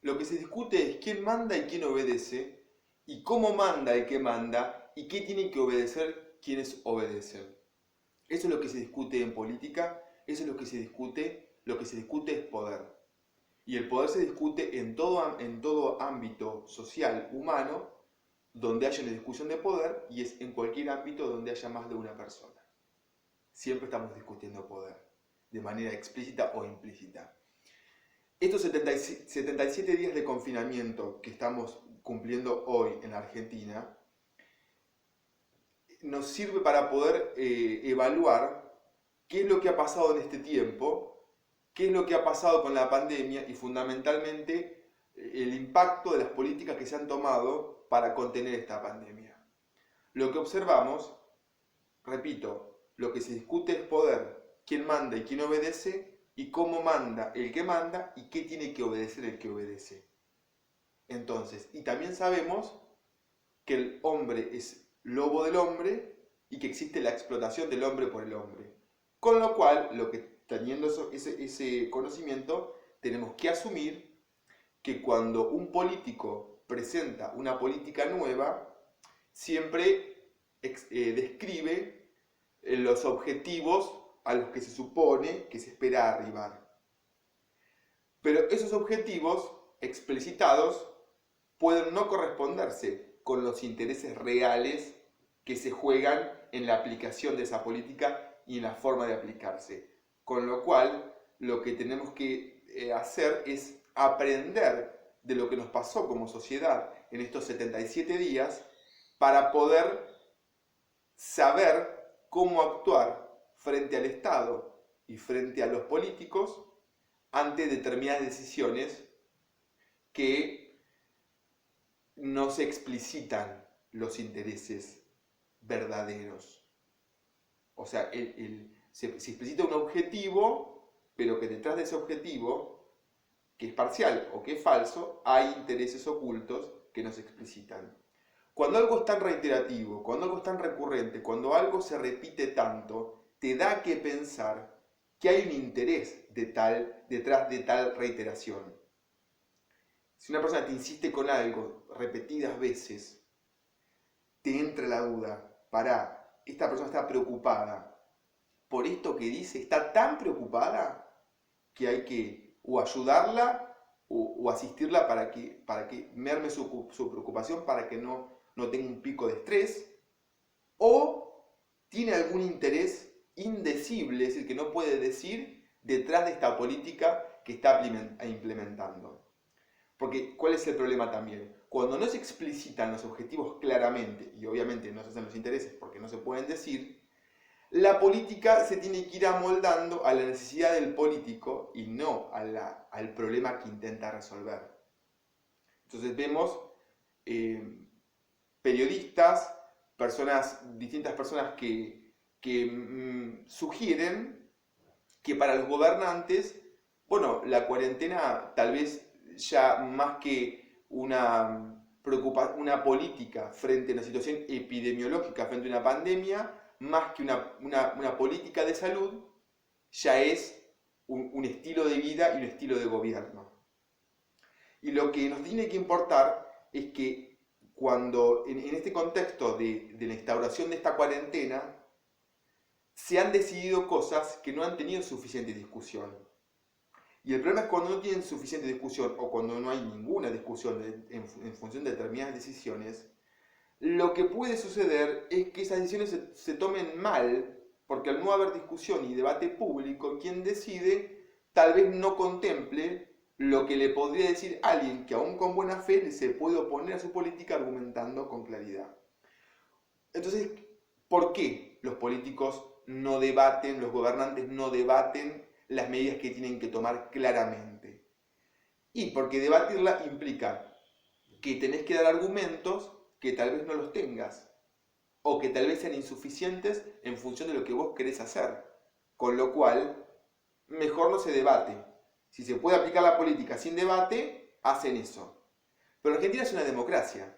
Lo que se discute es quién manda y quién obedece, y cómo manda el que manda, y qué tienen que obedecer quienes obedecen. Eso es lo que se discute en política, eso es lo que se discute es poder. Y el poder se discute en todo ámbito social, humano, donde haya una discusión de poder, y es en cualquier ámbito donde haya más de una persona. Siempre estamos discutiendo poder, de manera explícita o implícita. Estos 77 días de confinamiento que estamos cumpliendo hoy en la Argentina nos sirve para poder evaluar qué es lo que ha pasado en este tiempo, qué es lo que ha pasado con la pandemia y fundamentalmente el impacto de las políticas que se han tomado para contener esta pandemia. Lo que observamos, repito, lo que se discute es poder, quién manda y quién obedece, y cómo manda el que manda y qué tiene que obedecer el que obedece. Entonces, y también sabemos que el hombre es lobo del hombre y que existe la explotación del hombre por el hombre. Con lo cual, teniendo ese conocimiento, tenemos que asumir que cuando un político presenta una política nueva, siempre describe los objetivos a los que se supone que se espera arribar. Pero esos objetivos explicitados pueden no corresponderse con los intereses reales que se juegan en la aplicación de esa política y en la forma de aplicarse. Con lo cual, lo que tenemos que hacer es aprender de lo que nos pasó como sociedad en estos 77 días para poder saber cómo actuar frente al Estado y frente a los políticos ante determinadas decisiones que no se explicitan los intereses verdaderos. O sea, se explicita un objetivo, pero que detrás de ese objetivo, que es parcial o que es falso, hay intereses ocultos que no se explicitan. Cuando algo es tan reiterativo, cuando algo es tan recurrente, cuando algo se repite tanto, te da que pensar que hay un interés detrás de tal reiteración. Si una persona te insiste con algo repetidas veces, te entra la duda, pará, esta persona está preocupada por esto que dice, está tan preocupada que hay que o ayudarla o asistirla para que merme su preocupación, para que no tenga un pico de estrés, o tiene algún interés indecible, es decir, que no puede decir detrás de esta política que está implementando. Porque, ¿cuál es el problema también? Cuando no se explicitan los objetivos claramente, y obviamente no se hacen los intereses porque no se pueden decir, la política se tiene que ir amoldando a la necesidad del político y no al problema que intenta resolver. Entonces vemos periodistas, distintas personas que sugieren que para los gobernantes, bueno, la cuarentena tal vez ya más que una política frente a una situación epidemiológica, frente a una pandemia, más que una política de salud, ya es un estilo de vida y un estilo de gobierno. Y lo que nos tiene que importar es que cuando en este contexto de la instauración de esta cuarentena, se han decidido cosas que no han tenido suficiente discusión. Y el problema es cuando no tienen suficiente discusión o cuando no hay ninguna discusión en función de determinadas decisiones, lo que puede suceder es que esas decisiones se tomen mal, porque al no haber discusión y debate público, quien decide tal vez no contemple lo que le podría decir alguien que aún con buena fe se puede oponer a su política argumentando con claridad. Entonces, ¿por qué los políticos no debaten, los gobernantes no debaten las medidas que tienen que tomar claramente? Y porque debatirla implica que tenés que dar argumentos que tal vez no los tengas, o que tal vez sean insuficientes en función de lo que vos querés hacer. Con lo cual, mejor no se debate. Si se puede aplicar la política sin debate, hacen eso. Pero Argentina es una democracia.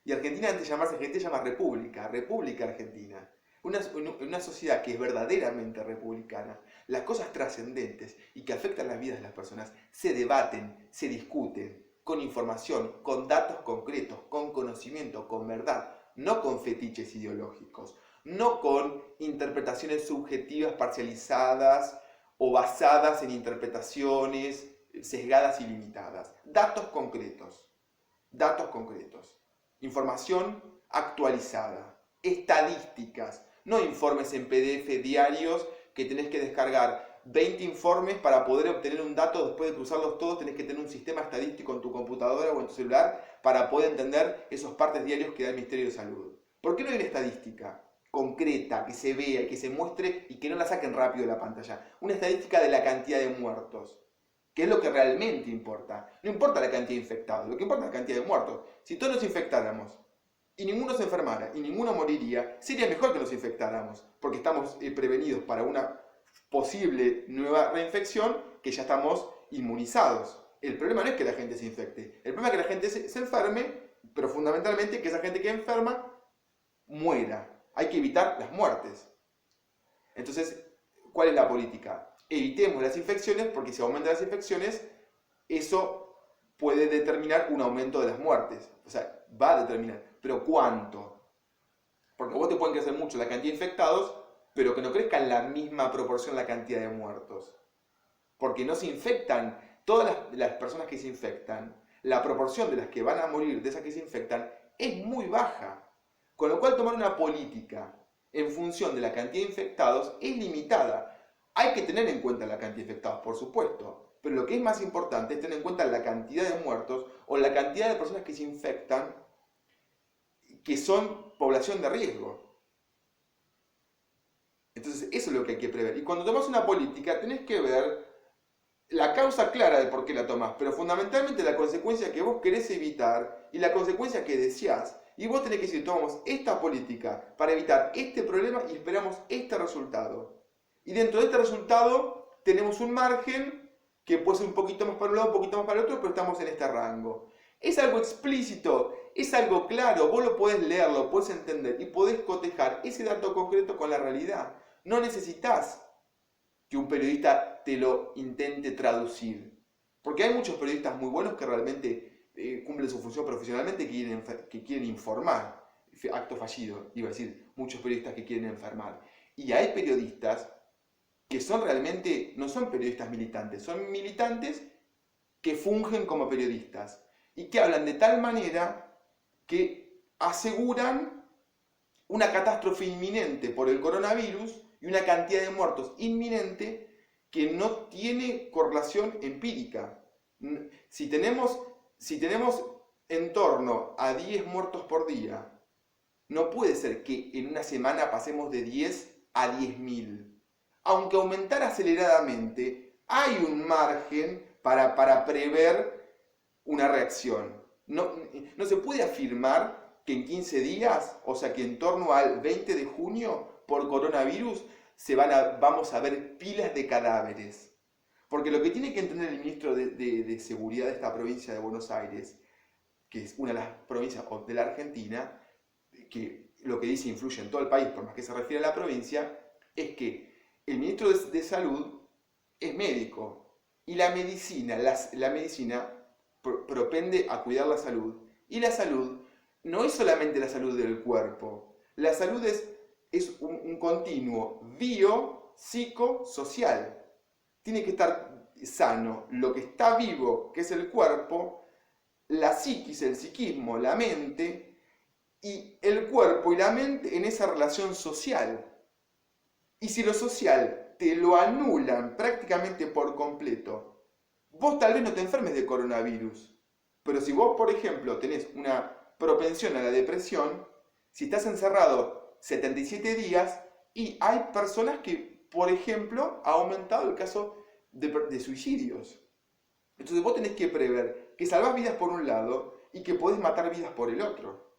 Y Argentina, antes de llamarse Argentina, se llama República, República Argentina. Una sociedad que es verdaderamente republicana, las cosas trascendentes y que afectan las vidas de las personas se debaten, se discuten. con información, con datos concretos, con conocimiento, con verdad, no con fetiches ideológicos, no con interpretaciones subjetivas parcializadas o basadas en interpretaciones sesgadas y limitadas. Datos concretos, información actualizada, estadísticas, no informes en PDF diarios que tenés que descargar 20 informes para poder obtener un dato. Después de cruzarlos todos tenés que tener un sistema estadístico en tu computadora o en tu celular para poder entender esos partes diarios que da el Ministerio de Salud. ¿Por qué no hay una estadística concreta, que se vea y que se muestre y que no la saquen rápido de la pantalla? Una estadística de la cantidad de muertos, que es lo que realmente importa. No importa la cantidad de infectados, lo que importa es la cantidad de muertos. Si todos nos infectáramos y ninguno se enfermara y ninguno moriría, sería mejor que nos infectáramos, porque estamos prevenidos para una posible nueva reinfección, que ya estamos inmunizados. El problema no es que la gente se infecte, el problema es que la gente se enferme, pero fundamentalmente que esa gente que enferma muera. Hay que evitar las muertes. Entonces, ¿cuál es la política? Evitemos las infecciones, porque si aumentan las infecciones, eso puede determinar un aumento de las muertes. O sea, va a determinar. ¿Pero cuánto? Porque vos te pueden crecer mucho la cantidad de infectados, pero que no crezca en la misma proporción la cantidad de muertos. Porque no se infectan, todas las personas que se infectan, la proporción de las que van a morir de esas que se infectan es muy baja. Con lo cual tomar una política en función de la cantidad de infectados es limitada. Hay que tener en cuenta la cantidad de infectados, por supuesto, pero lo que es más importante es tener en cuenta la cantidad de muertos o la cantidad de personas que se infectan que son población de riesgo. Entonces eso es lo que hay que prever. Y cuando tomas una política tenés que ver la causa clara de por qué la tomás, pero fundamentalmente la consecuencia que vos querés evitar y la consecuencia que deseás. Y vos tenés que decir, tomamos esta política para evitar este problema y esperamos este resultado. Y dentro de este resultado tenemos un margen que puede ser un poquito más para un lado, un poquito más para el otro, pero estamos en este rango. Es algo explícito, es algo claro, vos lo podés leer, lo podés entender y podés cotejar ese dato concreto con la realidad. No necesitas que un periodista te lo intente traducir. Porque hay muchos periodistas muy buenos que realmente cumplen su función profesionalmente, que quieren informar. Acto fallido, iba a decir, muchos periodistas que quieren enfermar. Y hay periodistas que son realmente, no son periodistas militantes, son militantes que fungen como periodistas y que hablan de tal manera que aseguran una catástrofe inminente por el coronavirus y una cantidad de muertos inminente que no tiene correlación empírica. Si tenemos en torno a 10 muertos por día, no puede ser que en una semana pasemos de 10 a 10.000. Aunque aumentar aceleradamente, hay un margen para prever una reacción. No se puede afirmar que en 15 días, o sea que en torno al 20 de junio, por coronavirus, vamos a ver pilas de cadáveres. Porque lo que tiene que entender el ministro de Seguridad de esta provincia de Buenos Aires, que es una de las provincias de la Argentina, que lo que dice influye en todo el país, por más que se refiere a la provincia, es que el ministro de Salud es médico y la medicina propende a cuidar la salud. Y la salud no es solamente la salud del cuerpo, la salud es un continuo bio-psico-social. Tiene que estar sano lo que está vivo, que es el cuerpo, la psiquis, el psiquismo, la mente, y el cuerpo y la mente en esa relación social. Y si lo social te lo anulan prácticamente por completo, vos tal vez no te enfermes de coronavirus, pero si vos, por ejemplo, tenés una propensión a la depresión, si estás encerrado 77 días, y hay personas que, por ejemplo, ha aumentado el caso de suicidios. Entonces vos tenés que prever que salvás vidas por un lado y que podés matar vidas por el otro.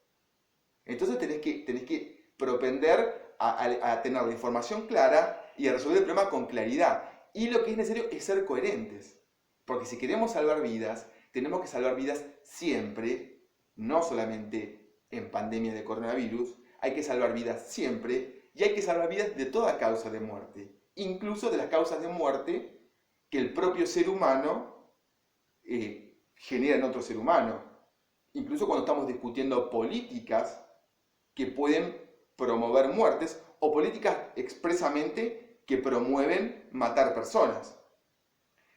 Entonces tenés que propender a tener la información clara y a resolver el problema con claridad. Y lo que es necesario es ser coherentes. Porque si queremos salvar vidas, tenemos que salvar vidas siempre, no solamente en pandemia de coronavirus, hay que salvar vidas siempre y hay que salvar vidas de toda causa de muerte. Incluso de las causas de muerte que el propio ser humano genera en otro ser humano. Incluso cuando estamos discutiendo políticas que pueden promover muertes o políticas expresamente que promueven matar personas.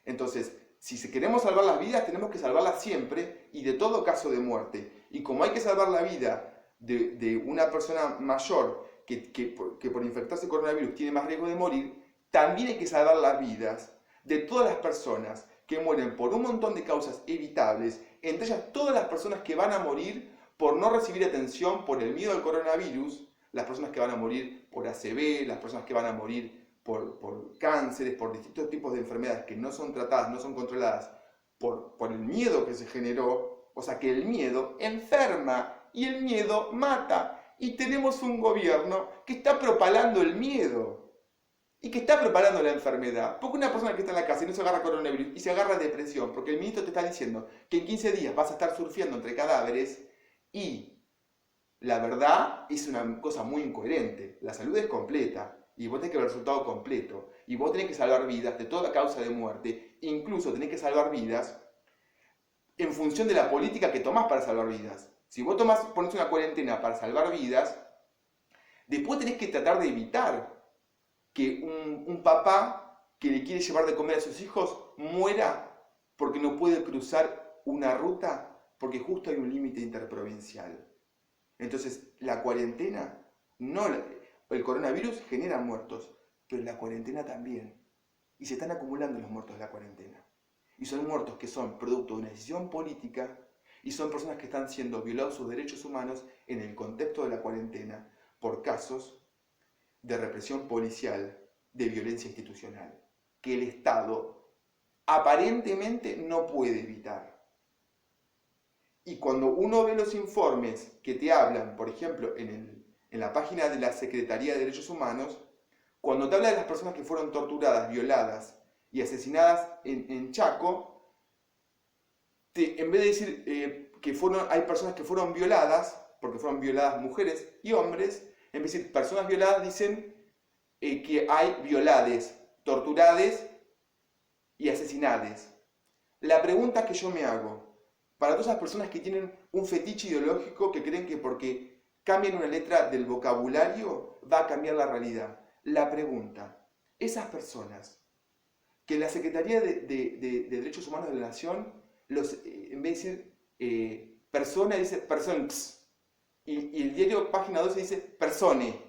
Entonces, si queremos salvar las vidas, tenemos que salvarlas siempre y de todo caso de muerte. Y como hay que salvar la vida de una persona mayor que por infectarse con coronavirus tiene más riesgo de morir, también hay que salvar las vidas de todas las personas que mueren por un montón de causas evitables, entre ellas todas las personas que van a morir por no recibir atención por el miedo al coronavirus, las personas que van a morir por ACV, las personas que van a morir por cánceres, por distintos tipos de enfermedades que no son tratadas, no son controladas, por el miedo que se generó. O sea que el miedo enferma y el miedo mata. Y tenemos un gobierno que está propalando el miedo y que está propalando la enfermedad. Porque una persona que está en la casa y no se agarra coronavirus y se agarra depresión, porque el ministro te está diciendo que en 15 días vas a estar surfeando entre cadáveres, y la verdad es una cosa muy incoherente. La salud es completa y vos tenés que ver el resultado completo. Y vos tenés que salvar vidas de toda causa de muerte. Incluso tenés que salvar vidas en función de la política que tomás para salvar vidas. Si vos ponés una cuarentena para salvar vidas, después tenés que tratar de evitar que un papá que le quiere llevar de comer a sus hijos muera porque no puede cruzar una ruta porque justo hay un límite interprovincial. Entonces, la cuarentena, el coronavirus genera muertos, pero la cuarentena también. Y se están acumulando los muertos de la cuarentena. Y son muertos que son producto de una decisión política y son personas que están siendo violados sus derechos humanos en el contexto de la cuarentena por casos de represión policial, de violencia institucional, que el Estado aparentemente no puede evitar. Y cuando uno ve los informes que te hablan, por ejemplo, en la página de la Secretaría de Derechos Humanos, cuando te habla de las personas que fueron torturadas, violadas y asesinadas en Chaco, en vez de decir hay personas que fueron violadas, porque fueron violadas mujeres y hombres, en vez de decir personas violadas, dicen que hay violades, torturades y asesinades. La pregunta que yo me hago, para todas esas personas que tienen un fetiche ideológico, que creen que porque cambian una letra del vocabulario va a cambiar la realidad. La pregunta, esas personas que la Secretaría de Derechos Humanos de la Nación, en vez de decir persona, dice persons, y el diario Página 12 dice persone,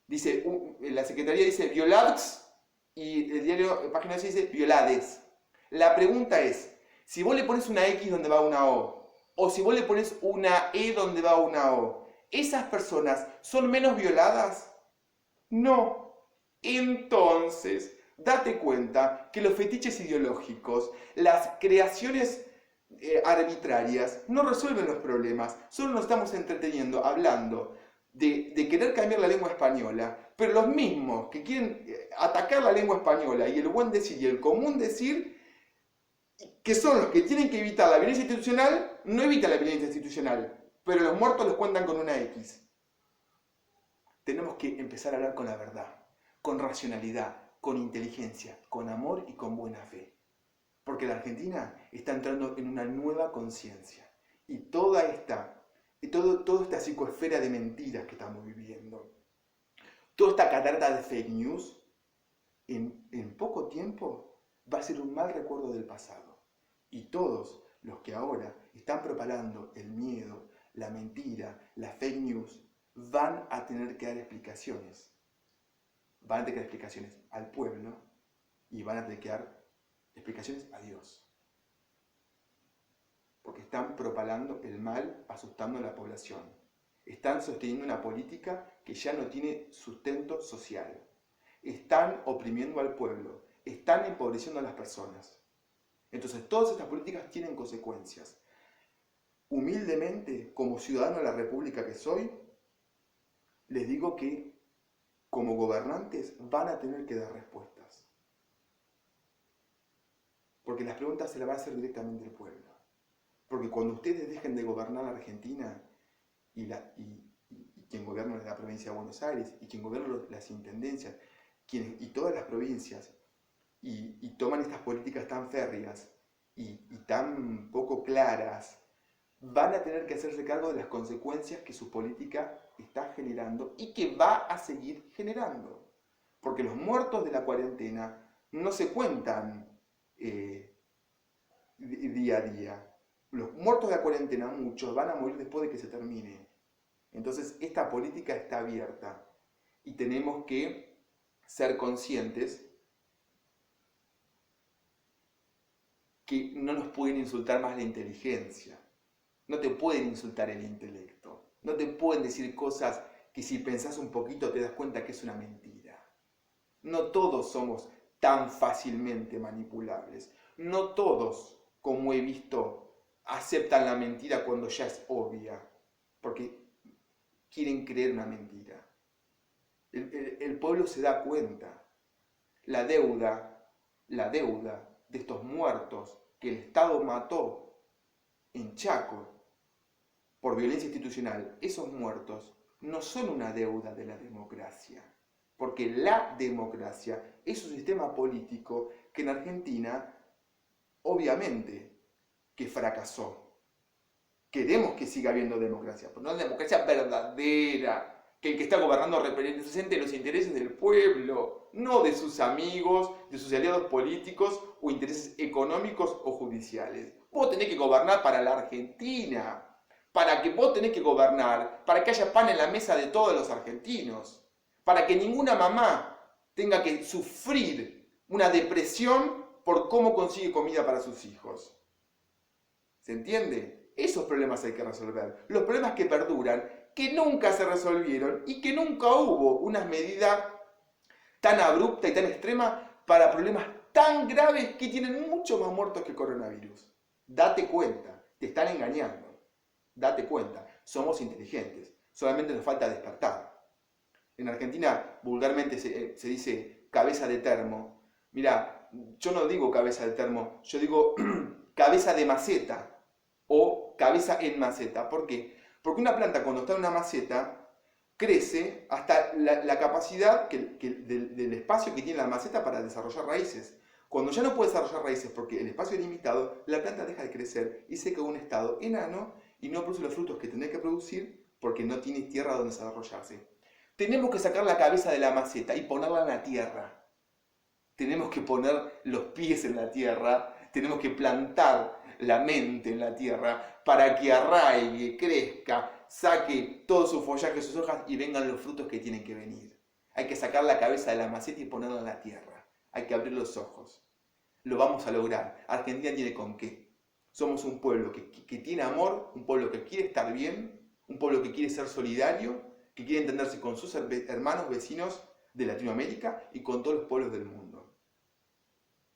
dice, la Secretaría dice violados y el diario Página 12 dice violades. La pregunta es, si vos le pones una X donde va una o si vos le pones una E donde va una O, ¿esas personas son menos violadas? No. Entonces, date cuenta que los fetiches ideológicos, las creaciones arbitrarias, no resuelven los problemas. Solo nos estamos entreteniendo, hablando de querer cambiar la lengua española, pero los mismos que quieren atacar la lengua española y el buen decir y el común decir, que son los que tienen que evitar la violencia institucional, no evitan la violencia institucional, pero los muertos los cuentan con una X. Tenemos que empezar a hablar con la verdad, con racionalidad, con inteligencia, con amor y con buena fe. Porque la Argentina está entrando en una nueva conciencia. Y toda esta psicoesfera de mentiras que estamos viviendo, toda esta catarata de fake news, en poco tiempo va a ser un mal recuerdo del pasado. Y todos los que ahora están propalando el miedo, la mentira, la fake news, van a tener que dar explicaciones. Van a tener que dar explicaciones al pueblo y van a tener que dar explicaciones a Dios. Porque están propalando el mal, asustando a la población. Están sosteniendo una política que ya no tiene sustento social. Están oprimiendo al pueblo. Están empobreciendo a las personas. Entonces, todas estas políticas tienen consecuencias. Humildemente, como ciudadano de la República que soy, les digo que como gobernantes van a tener que dar respuestas. Porque las preguntas se las va a hacer directamente el pueblo. Porque cuando ustedes dejen de gobernar la Argentina y quien gobierna la provincia de Buenos Aires y quien gobierna las intendencias y todas las provincias y toman estas políticas tan férreas y tan poco claras, van a tener que hacerse cargo de las consecuencias que su política está generando y que va a seguir generando. Porque los muertos de la cuarentena no se cuentan día a día. Los muertos de la cuarentena, muchos, van a morir después de que se termine. Entonces, esta política está abierta y tenemos que ser conscientes que no nos pueden insultar más la inteligencia. No te pueden insultar el intelecto. No te pueden decir cosas que si pensás un poquito te das cuenta que es una mentira. No todos somos tan fácilmente manipulables. No todos, como he visto, aceptan la mentira cuando ya es obvia, porque quieren creer una mentira. El pueblo se da cuenta. La deuda de estos muertos que el Estado mató en Chaco por violencia institucional, esos muertos no son una deuda de la democracia, porque la democracia es un sistema político que en Argentina obviamente que fracasó. Queremos que siga habiendo democracia, pero una democracia verdadera, que el que está gobernando represente los intereses del pueblo, no de sus amigos, de sus aliados políticos o intereses económicos o judiciales. Vos tenés que gobernar para la Argentina, vos tenés que gobernar para que haya pan en la mesa de todos los argentinos, para que ninguna mamá tenga que sufrir una depresión por cómo consigue comida para sus hijos. ¿Se entiende? Esos problemas hay que resolver. Los problemas que perduran, que nunca se resolvieron y que nunca hubo una medida tan abrupta y tan extrema para problemas tan graves que tienen mucho más muertos que el coronavirus. Date cuenta, te están engañando. Date cuenta, somos inteligentes, solamente nos falta despertar. En Argentina vulgarmente se dice cabeza de termo. Mirá, yo no digo cabeza de termo, yo digo cabeza de maceta o cabeza en maceta. ¿Por qué? Porque una planta cuando está en una maceta crece hasta la capacidad del espacio que tiene la maceta para desarrollar raíces. Cuando ya no puede desarrollar raíces porque el espacio es limitado, la planta deja de crecer y se queda en un estado enano y no produce los frutos que tendría que producir porque no tiene tierra donde desarrollarse. Tenemos que sacar la cabeza de la maceta y ponerla en la tierra. Tenemos que poner los pies en la tierra, tenemos que plantar la mente en la tierra para que arraigue, crezca, saque todo su follaje, sus hojas y vengan los frutos que tienen que venir. Hay que sacar la cabeza de la maceta y ponerla en la tierra. Hay que abrir los ojos. Lo vamos a lograr. Argentina tiene con qué. Somos un pueblo que tiene amor, un pueblo que quiere estar bien, un pueblo que quiere ser solidario, que quiere entenderse con sus hermanos vecinos de Latinoamérica y con todos los pueblos del mundo.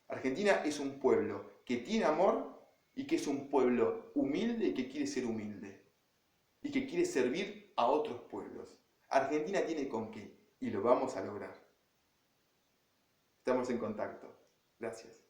Argentina es un pueblo que tiene amor y que es un pueblo humilde y que quiere ser humilde y que quiere servir a otros pueblos. Argentina tiene con qué y lo vamos a lograr. Estamos en contacto. Gracias.